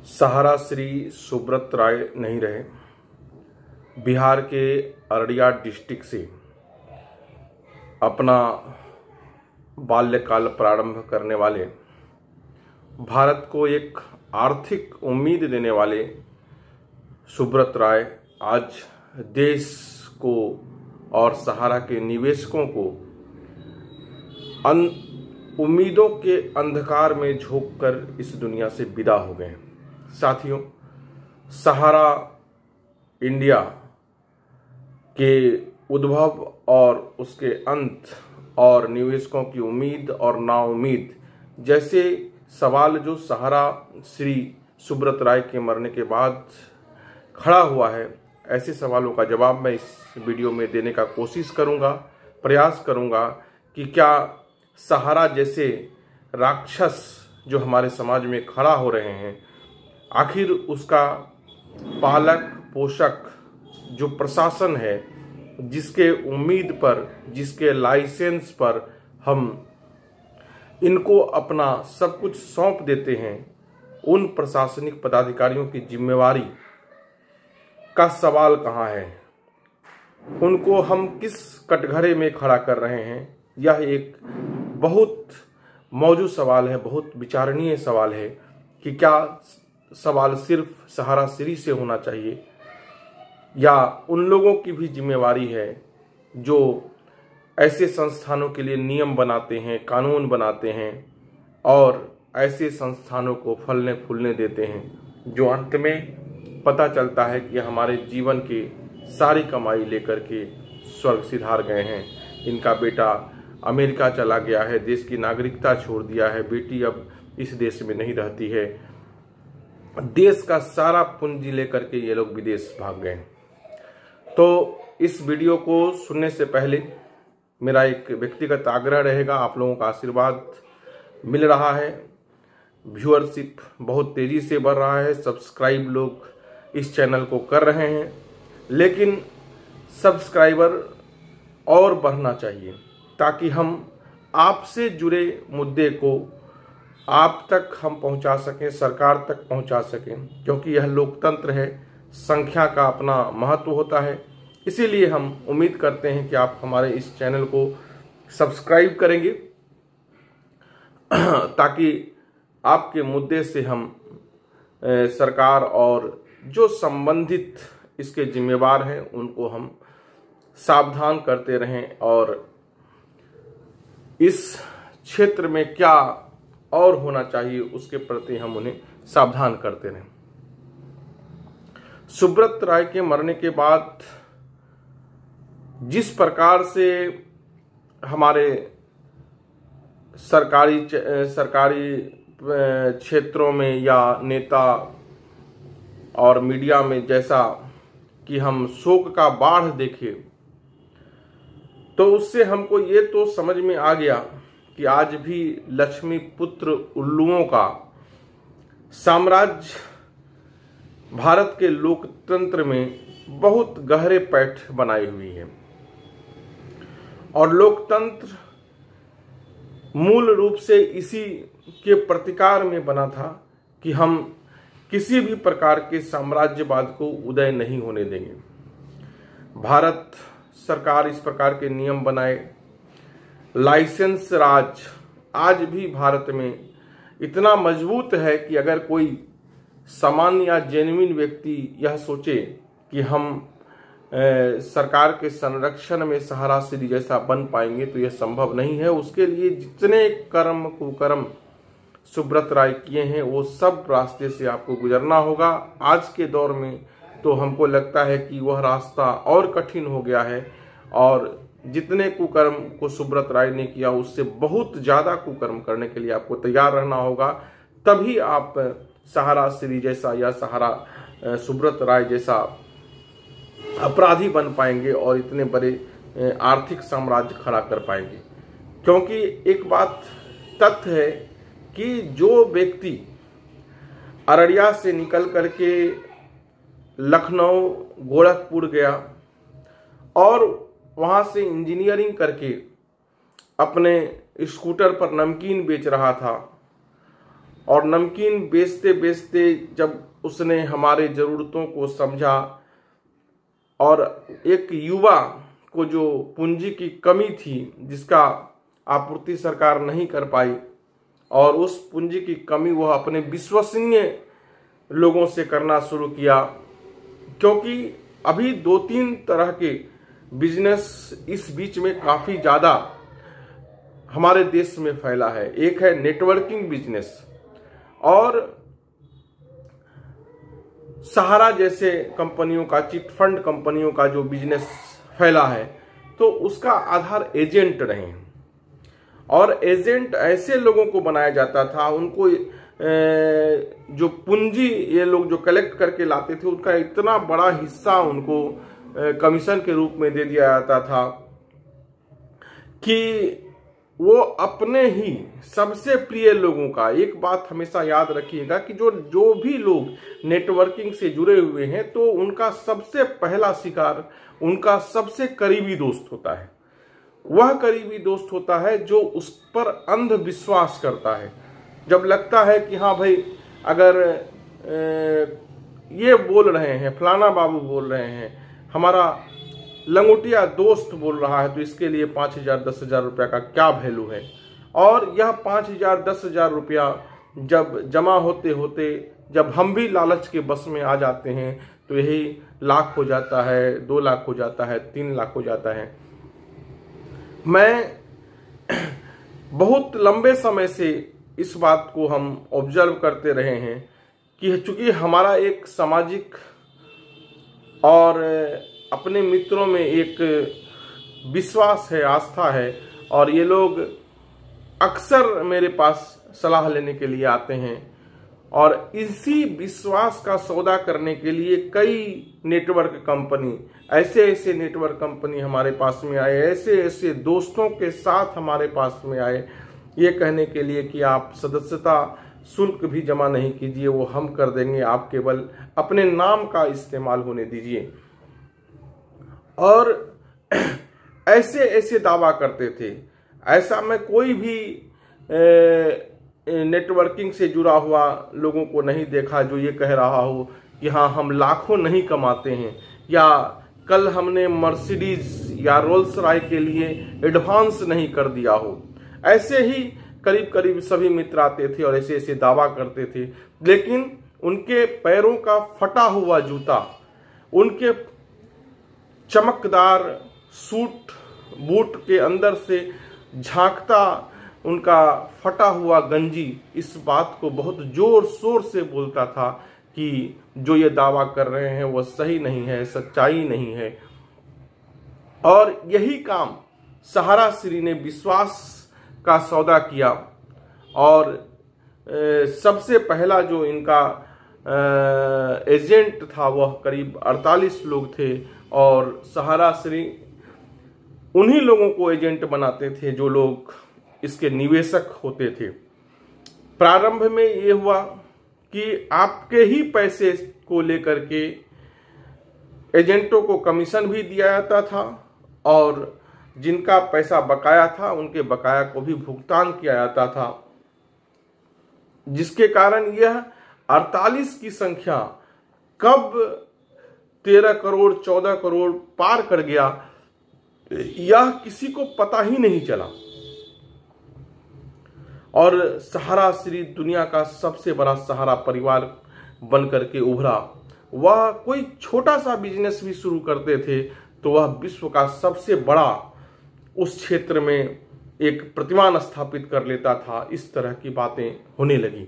सहारा श्री सुब्रत राय नहीं रहे। बिहार के अररिया डिस्ट्रिक्ट से अपना बाल्यकाल प्रारंभ करने वाले, भारत को एक आर्थिक उम्मीद देने वाले सुब्रत राय आज देश को और सहारा के निवेशकों को उम्मीदों के अंधकार में झोंककर इस दुनिया से विदा हो गए। साथियों, सहारा इंडिया के उद्भव और उसके अंत और निवेशकों की उम्मीद और नाउम्मीद जैसे सवाल जो सहारा श्री सुब्रत राय के मरने के बाद खड़ा हुआ है, ऐसे सवालों का जवाब मैं इस वीडियो में देने का कोशिश करूंगा, प्रयास करूंगा कि क्या सहारा जैसे राक्षस जो हमारे समाज में खड़ा हो रहे हैं, आखिर उसका पालक पोषक जो प्रशासन है, जिसके उम्मीद पर, जिसके लाइसेंस पर हम इनको अपना सब कुछ सौंप देते हैं, उन प्रशासनिक पदाधिकारियों की जिम्मेवारी का सवाल कहाँ है? उनको हम किस कटघरे में खड़ा कर रहे हैं? यह एक बहुत मौजूद सवाल है, बहुत विचारणीय सवाल है कि क्या सवाल सिर्फ सहारा श्री से होना चाहिए या उन लोगों की भी जिम्मेवारी है जो ऐसे संस्थानों के लिए नियम बनाते हैं, कानून बनाते हैं और ऐसे संस्थानों को फलने फूलने देते हैं, जो अंत में पता चलता है कि हमारे जीवन की सारी कमाई लेकर के स्वर्ग सिधार गए हैं। इनका बेटा अमेरिका चला गया है, देश की नागरिकता छोड़ दिया है, बेटी अब इस देश में नहीं रहती है, देश का सारा पूंजी लेकर के ये लोग विदेश भाग गए। तो इस वीडियो को सुनने से पहले मेरा एक व्यक्तिगत आग्रह रहेगा, आप लोगों का आशीर्वाद मिल रहा है, व्यूअरशिप बहुत तेजी से बढ़ रहा है, सब्सक्राइब लोग इस चैनल को कर रहे हैं, लेकिन सब्सक्राइबर और बढ़ना चाहिए ताकि हम आपसे जुड़े मुद्दे को आप तक हम पहुंचा सकें, सरकार तक पहुंचा सकें, क्योंकि यह लोकतंत्र है, संख्या का अपना महत्व होता है। इसीलिए हम उम्मीद करते हैं कि आप हमारे इस चैनल को सब्सक्राइब करेंगे ताकि आपके मुद्दे से हम सरकार और जो संबंधित इसके जिम्मेवार हैं उनको हम सावधान करते रहें और इस क्षेत्र में क्या और होना चाहिए उसके प्रति हम उन्हें सावधान करते रहें। सुब्रत राय के मरने के बाद जिस प्रकार से हमारे सरकारी क्षेत्रों में या नेता और मीडिया में जैसा कि हम शोक का बाढ़ देखे, तो उससे हमको ये तो समझ में आ गया कि आज भी लक्ष्मी पुत्र उल्लुओं का साम्राज्य भारत के लोकतंत्र में बहुत गहरे पैठ बनाई हुई है और लोकतंत्र मूल रूप से इसी के प्रतिकार में बना था कि हम किसी भी प्रकार के साम्राज्यवाद को उदय नहीं होने देंगे। भारत सरकार इस प्रकार के नियम बनाए, लाइसेंस राज आज भी भारत में इतना मजबूत है कि अगर कोई सामान्य या जेन्युइन व्यक्ति यह सोचे कि हम सरकार के संरक्षण में सहारा श्री जैसा बन पाएंगे तो यह संभव नहीं है। उसके लिए जितने कर्म कुकर्म सुब्रत राय किए हैं वो सब रास्ते से आपको गुजरना होगा। आज के दौर में तो हमको लगता है कि वह रास्ता और कठिन हो गया है और जितने कुकर्म को सुब्रत राय ने किया उससे बहुत ज्यादा कुकर्म करने के लिए आपको तैयार रहना होगा, तभी आप सहारा श्री जैसा या सहारा सुब्रत राय जैसा अपराधी बन पाएंगे और इतने बड़े आर्थिक साम्राज्य खड़ा कर पाएंगे। क्योंकि एक बात तथ्य है कि जो व्यक्ति अररिया से निकल करके लखनऊ गोरखपुर गया और वहां से इंजीनियरिंग करके अपने स्कूटर पर नमकीन बेच रहा था और नमकीन बेचते बेचते जब उसने हमारे ज़रूरतों को समझा और एक युवा को जो पूंजी की कमी थी जिसका आपूर्ति सरकार नहीं कर पाई और उस पूंजी की कमी वह अपने विश्वसनीय लोगों से करना शुरू किया, क्योंकि अभी 2-3 तरह के बिजनेस इस बीच में काफ़ी ज़्यादा हमारे देश में फैला है। एक है नेटवर्किंग बिजनेस और सहारा जैसे कंपनियों का, चिट फंड कंपनियों का जो बिजनेस फैला है, तो उसका आधार एजेंट रहे हैं। और एजेंट ऐसे लोगों को बनाया जाता था, उनको जो पूंजी ये लोग जो कलेक्ट करके लाते थे उनका इतना बड़ा हिस्सा उनको कमीशन के रूप में दे दिया जाता था कि वो अपने ही सबसे प्रिय लोगों का, एक बात हमेशा याद रखिएगा कि जो भी लोग नेटवर्किंग से जुड़े हुए हैं तो उनका सबसे पहला शिकार उनका सबसे करीबी दोस्त होता है। वह करीबी दोस्त होता है जो उस पर अंधविश्वास करता है। जब लगता है कि हाँ भाई, अगर ये बोल रहे हैं, फलाना बाबू बोल रहे हैं, हमारा लंगोटिया दोस्त बोल रहा है, तो इसके लिए 5,000 10,000 रुपया का क्या वैल्यू है। और यह 5,000 10,000 रुपया जब जमा होते होते जब हम भी लालच के बस में आ जाते हैं तो यही लाख हो जाता है, 2 लाख हो जाता है, 3 लाख हो जाता है। मैं बहुत लंबे समय से इस बात को हम ऑब्जर्व करते रहे हैं कि चूंकि हमारा एक सामाजिक और अपने मित्रों में एक विश्वास है, आस्था है, और ये लोग अक्सर मेरे पास सलाह लेने के लिए आते हैं और इसी विश्वास का सौदा करने के लिए कई नेटवर्क कंपनी, ऐसे नेटवर्क कंपनी हमारे पास में आए, ऐसे दोस्तों के साथ हमारे पास में आए, ये कहने के लिए कि आप सदस्यता शुल्क भी जमा नहीं कीजिए, वो हम कर देंगे, आप केवल अपने नाम का इस्तेमाल होने दीजिए। और ऐसे दावा करते थे। ऐसा मैं कोई भी नेटवर्किंग से जुड़ा हुआ लोगों को नहीं देखा जो ये कह रहा हो कि हाँ हम लाखों नहीं कमाते हैं, या कल हमने मर्सिडीज या रोल्स रॉय के लिए एडवांस नहीं कर दिया हो। ऐसे ही करीब करीब सभी मित्र आते थे और ऐसे दावा करते थे, लेकिन उनके पैरों का फटा हुआ जूता, उनके चमकदार सूट बूट के अंदर से झांकता उनका फटा हुआ गंजी इस बात को बहुत जोर शोर से बोलता था कि जो ये दावा कर रहे हैं वो सही नहीं है, सच्चाई नहीं है। और यही काम सहारा श्री ने विश्वास का सौदा किया और सबसे पहला जो इनका एजेंट था वह करीब 48 लोग थे और सहारा श्री उन्हीं लोगों को एजेंट बनाते थे जो लोग इसके निवेशक होते थे। प्रारंभ में ये हुआ कि आपके ही पैसे को लेकर के एजेंटों को कमीशन भी दिया जाता था और जिनका पैसा बकाया था उनके बकाया को भी भुगतान किया जाता था, जिसके कारण यह 48 की संख्या कब 13 करोड़ 14 करोड़ पार कर गया यह किसी को पता ही नहीं चला। और सहारा श्री दुनिया का सबसे बड़ा सहारा परिवार बनकर के उभरा। वह कोई छोटा सा बिजनेस भी शुरू करते थे तो वह विश्व का सबसे बड़ा उस क्षेत्र में एक प्रतिमान स्थापित कर लेता था। इस तरह की बातें होने लगी।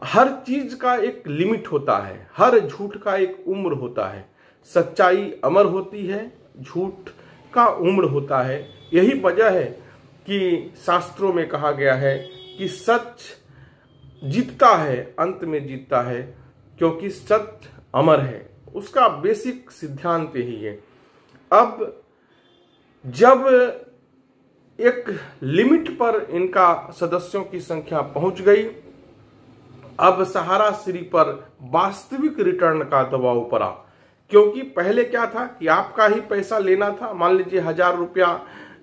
हर चीज का एक लिमिट होता है, हर झूठ का एक उम्र होता है। सच्चाई अमर होती है, झूठ का उम्र होता है। यही वजह है कि शास्त्रों में कहा गया है कि सच जीतता है, अंत में जीतता है, क्योंकि सत्य अमर है। उसका बेसिक सिद्धांत यही है। अब जब एक लिमिट पर इनका सदस्यों की संख्या पहुंच गई, अब सहारा श्री पर वास्तविक रिटर्न का दबाव पड़ा। क्योंकि पहले क्या था कि आपका ही पैसा लेना था। मान लीजिए 1,000 रुपया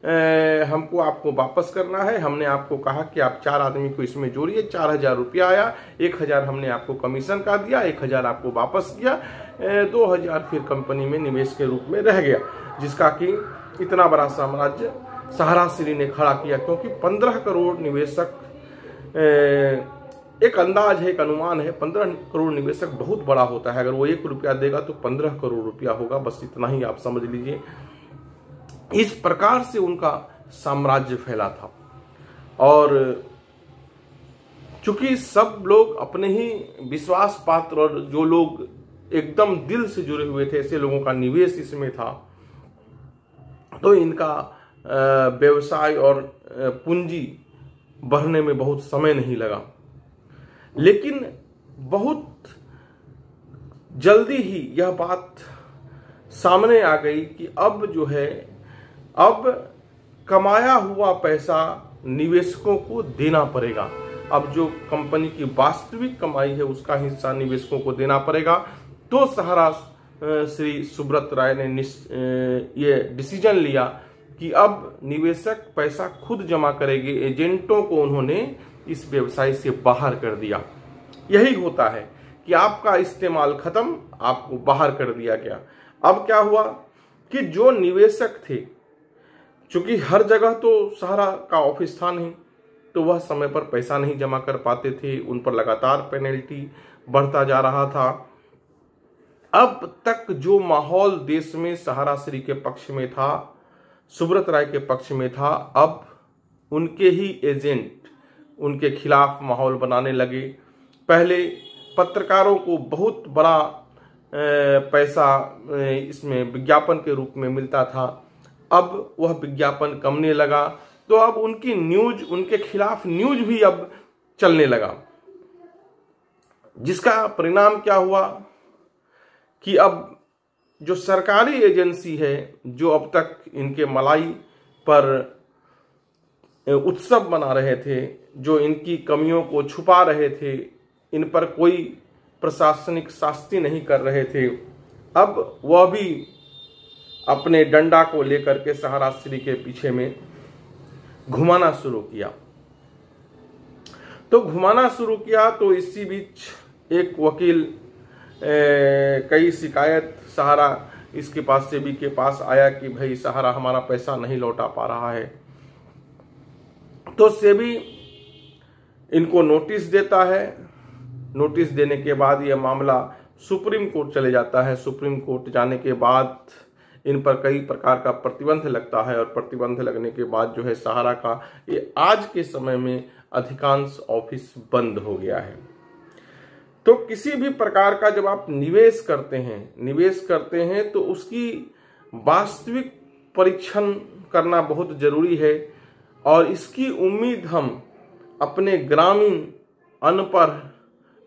हमको आपको वापस करना है। हमने आपको कहा कि आप 4 आदमी को इसमें जोड़िए, 4000 रुपया आया, 1000 हमने आपको कमीशन का दिया, 1000 आपको वापस किया, 2000 फिर कंपनी में निवेश के रूप में रह गया, जिसका कि इतना बड़ा साम्राज्य सहारा श्री ने खड़ा किया। क्योंकि 15 करोड़ निवेशक, एक अंदाज है, एक अनुमान है, 15 करोड़ निवेशक बहुत बड़ा होता है। अगर वो 1 रुपया देगा तो 15 करोड़ रुपया होगा, बस इतना ही आप समझ लीजिए। इस प्रकार से उनका साम्राज्य फैला था। और चूंकि सब लोग अपने ही विश्वास पात्र और जो लोग एकदम दिल से जुड़े हुए थे, ऐसे लोगों का निवेश इसमें था, तो इनका व्यवसाय और पूंजी बढ़ने में बहुत समय नहीं लगा। लेकिन बहुत जल्दी ही यह बात सामने आ गई कि अब जो है, अब कमाया हुआ पैसा निवेशकों को देना पड़ेगा। अब जो कंपनी की वास्तविक कमाई है उसका हिस्सा निवेशकों को देना पड़ेगा। तो सहारा श्री सुब्रत राय ने ये डिसीजन लिया कि अब निवेशक पैसा खुद जमा करेंगे। एजेंटों को उन्होंने इस व्यवसाय से बाहर कर दिया। यही होता है कि आपका इस्तेमाल खत्म, आपको बाहर कर दिया गया। अब क्या हुआ कि जो निवेशक थे, चूंकि हर जगह तो सहारा का ऑफिस था नहीं, तो वह समय पर पैसा नहीं जमा कर पाते थे, उन पर लगातार पेनल्टी बढ़ता जा रहा था। अब तक जो माहौल देश में सहारा श्री के पक्ष में था, सुब्रत राय के पक्ष में था, अब उनके ही एजेंट उनके खिलाफ माहौल बनाने लगे। पहले पत्रकारों को बहुत बड़ा पैसा इसमें विज्ञापन के रूप में मिलता था, अब वह विज्ञापन कमने लगा। तो अब उनकी न्यूज, उनके खिलाफ न्यूज भी अब चलने लगा, जिसका परिणाम क्या हुआ कि अब जो सरकारी एजेंसी है, जो अब तक इनके मलाई पर उत्सव मना रहे थे, जो इनकी कमियों को छुपा रहे थे, इन पर कोई प्रशासनिक शास्ति नहीं कर रहे थे, अब वह भी अपने डंडा को लेकर के सहारा श्री के पीछे में घुमाना शुरू किया। तो घुमाना शुरू किया तो इसी बीच एक वकील कई शिकायत सहारा इसके पास, सेबी के पास आया कि भाई सहारा हमारा पैसा नहीं लौटा पा रहा है। तो सेबी इनको नोटिस देता है। नोटिस देने के बाद यह मामला सुप्रीम कोर्ट चले जाता है। सुप्रीम कोर्ट जाने के बाद इन पर कई प्रकार का प्रतिबंध लगता है, और प्रतिबंध लगने के बाद जो है सहारा का ये आज के समय में अधिकांश ऑफिस बंद हो गया है। तो किसी भी प्रकार का जब आप निवेश करते हैं तो उसकी वास्तविक परीक्षण करना बहुत जरूरी है, और इसकी उम्मीद हम अपने ग्रामीण अनपढ़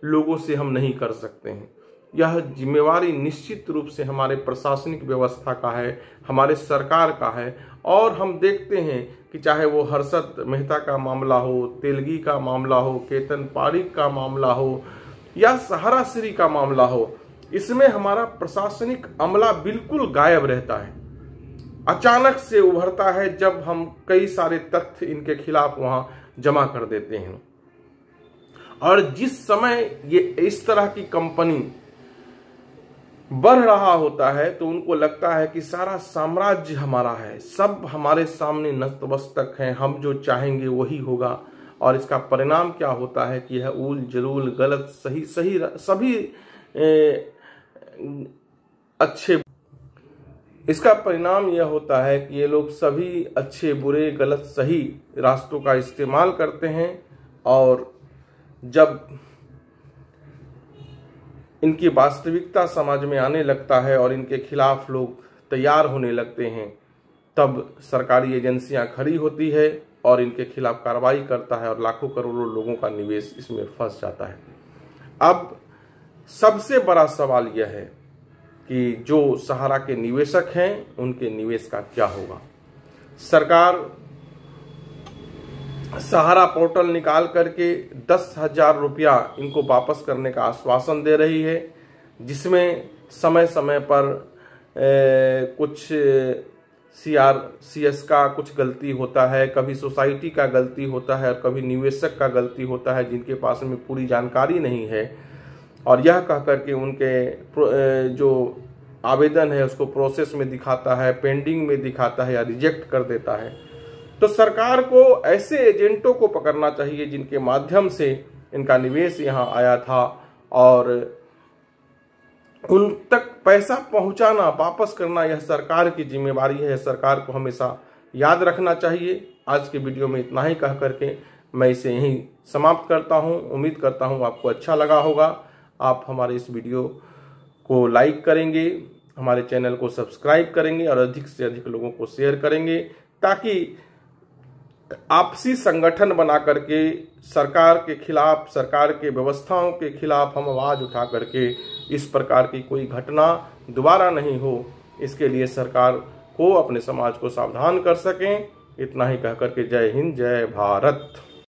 लोगों से हम नहीं कर सकते हैं। यह जिम्मेवारी निश्चित रूप से हमारे प्रशासनिक व्यवस्था का है, हमारे सरकार का है। और हम देखते हैं कि चाहे वो हर्षद मेहता का मामला हो, तेलगी का मामला हो, केतन पारीक का मामला हो, या सहारा श्री का मामला हो, इसमें हमारा प्रशासनिक अमला बिल्कुल गायब रहता है। अचानक से उभरता है जब हम कई सारे तथ्य इनके खिलाफ वहां जमा कर देते हैं। और जिस समय ये इस तरह की कंपनी बढ़ रहा होता है तो उनको लगता है कि सारा साम्राज्य हमारा है, सब हमारे सामने नतमस्तक है, हम जो चाहेंगे वही होगा। और इसका परिणाम क्या होता है कि यह उल जलूल, गलत सही सभी अच्छे, इसका परिणाम यह होता है कि ये लोग सभी अच्छे बुरे गलत सही रास्तों का इस्तेमाल करते हैं। और जब इनकी वास्तविकता समाज में आने लगता है और इनके खिलाफ लोग तैयार होने लगते हैं, तब सरकारी एजेंसियां खड़ी होती है और इनके खिलाफ कार्रवाई करता है, और लाखों करोड़ों लोगों का निवेश इसमें फंस जाता है। अब सबसे बड़ा सवाल यह है कि जो सहारा के निवेशक हैं उनके निवेश का क्या होगा। सरकार सहारा पोर्टल निकाल करके 10,000 रुपया इनको वापस करने का आश्वासन दे रही है, जिसमें समय समय पर कुछ CRCS का कुछ गलती होता है, कभी सोसाइटी का गलती होता है और कभी निवेशक का गलती होता है जिनके पास में पूरी जानकारी नहीं है, और यह कह करके उनके जो आवेदन है उसको प्रोसेस में दिखाता है, पेंडिंग में दिखाता है या रिजेक्ट कर देता है। तो सरकार को ऐसे एजेंटों को पकड़ना चाहिए जिनके माध्यम से इनका निवेश यहाँ आया था, और उन तक पैसा पहुंचाना, वापस करना, यह सरकार की जिम्मेवारी है। सरकार को हमेशा याद रखना चाहिए। आज के वीडियो में इतना ही कह करके मैं इसे यहीं समाप्त करता हूं। उम्मीद करता हूं आपको अच्छा लगा होगा। आप हमारे इस वीडियो को लाइक करेंगे, हमारे चैनल को सब्सक्राइब करेंगे और अधिक से अधिक लोगों को शेयर करेंगे, ताकि आपसी संगठन बना करके सरकार के खिलाफ, सरकार के व्यवस्थाओं के खिलाफ हम आवाज उठा करके इस प्रकार की कोई घटना दोबारा नहीं हो, इसके लिए सरकार को, अपने समाज को सावधान कर सकें। इतना ही कह करके जय हिंद, जय भारत।